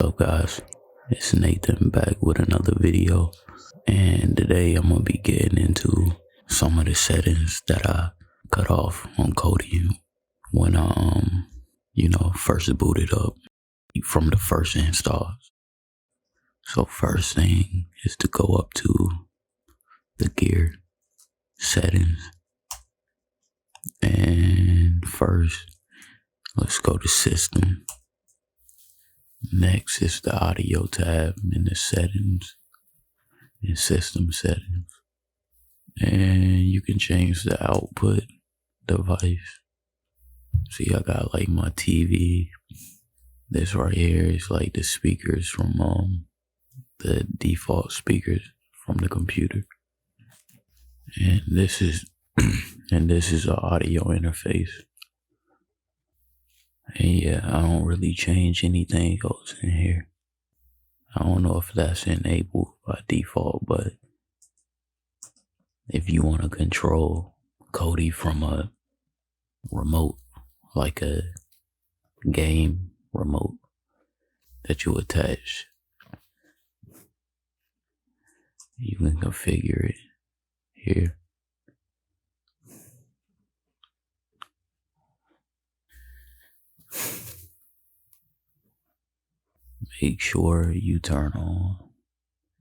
What's up guys, it's Nathan back with another video, and today I'm going to be getting into some of the settings that I cut off on Kodi when I first booted up from the first install. So first thing is to go up to the gear settings, and first let's go to system. Next is the audio tab in the settings, in system settings, and you can change the output device. See, I got like my TV. This right here is like the speakers from the default speakers from the computer, and this is and this is an audio interface. And yeah, I don't really change anything else in here. I don't know if that's enabled by default, but if you want to control Kodi from a remote, like a game remote that you attach, you can configure it here. Make sure you turn on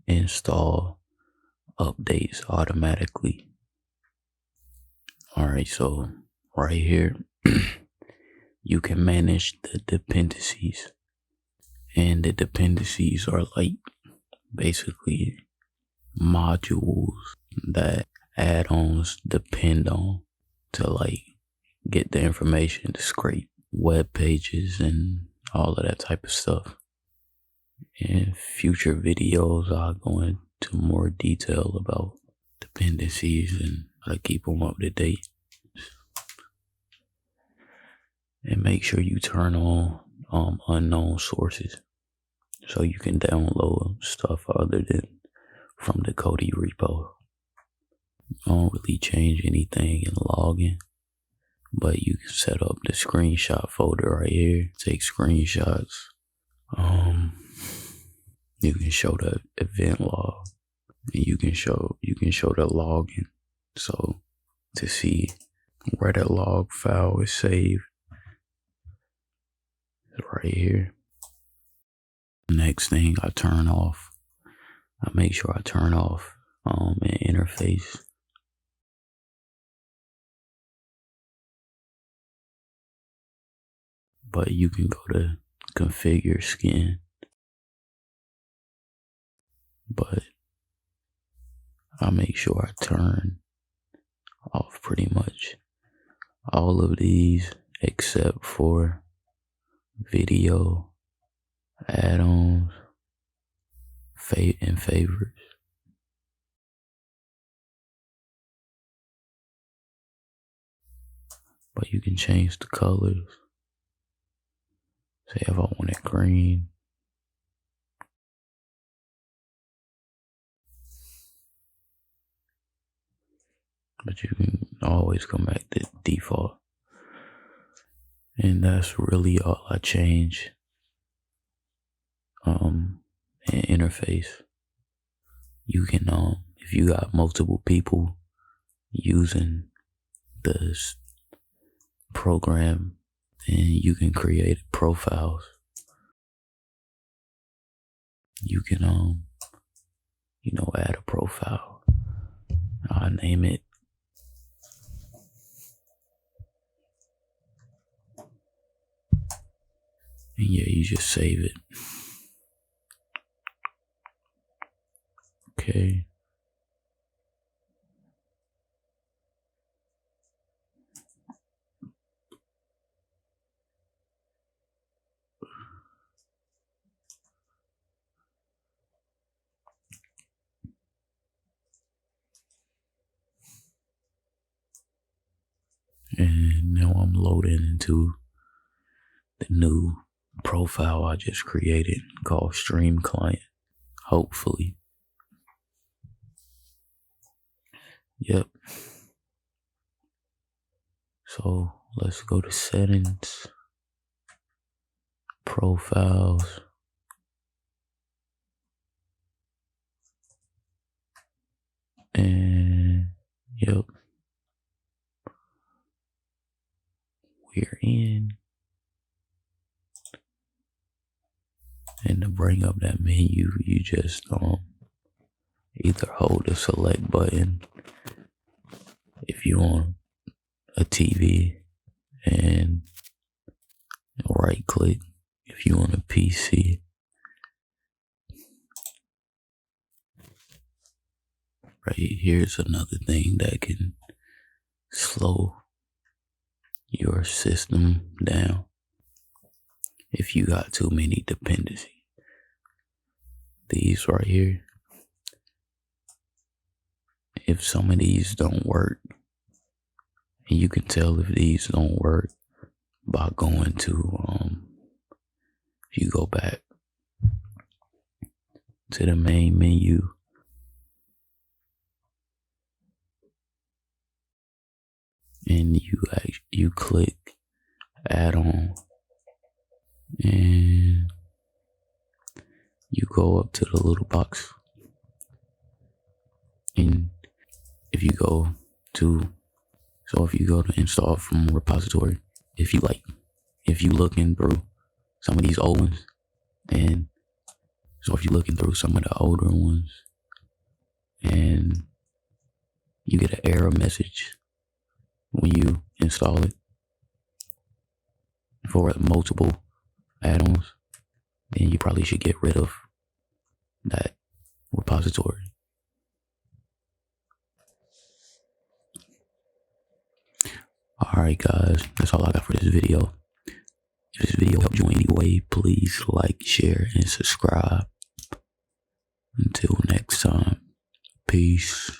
install updates automatically. Alright, so right here you can manage the dependencies, and the dependencies are like basically modules that add-ons depend on to like get the information to scrape web pages and all of that type of stuff. In future videos, I'll go into more detail about dependencies and how to keep them up to date. And make sure you turn on unknown sources so you can download stuff other than from the Kodi repo. I don't really change anything in login, but you can set up the screenshot folder right here. Take screenshots. You can show the event log, and you can show the login. So to see where that log file is saved, right here. Next thing, I make sure I turn off an interface. But you can go to configure skin. But I make sure I turn off pretty much all of these except for video, add-ons, and favorites. But you can change the colors. Say if I want it green. But you can always come back to default. And that's really all I change in interface. You can if you got multiple people using this program, then you can create profiles. You can add a profile. I'll name it and yeah, you just save it. Okay. And now I'm loading into the new profile I just created called Stream Client. Hopefully. Yep. So let's go to settings, profiles, And to bring up that menu, you just either hold the select button if you want a TV, and right click if you want a PC. Right here's another thing that can slow your system down if you got too many dependencies. These right here, if some of these don't work, and you can tell if these don't work by going to if you go back to the main menu and you click add-on, and you go up to the little box, and if you go to install from repository, if you looking through some of these old ones, and so if you're looking through some of the older ones and you get an error message when you install it for multiple add-ons, then you probably should get rid of that repository. Alright guys, that's all I got for this video. If this video helped you in any way, please like, share, and subscribe. Until next time, peace.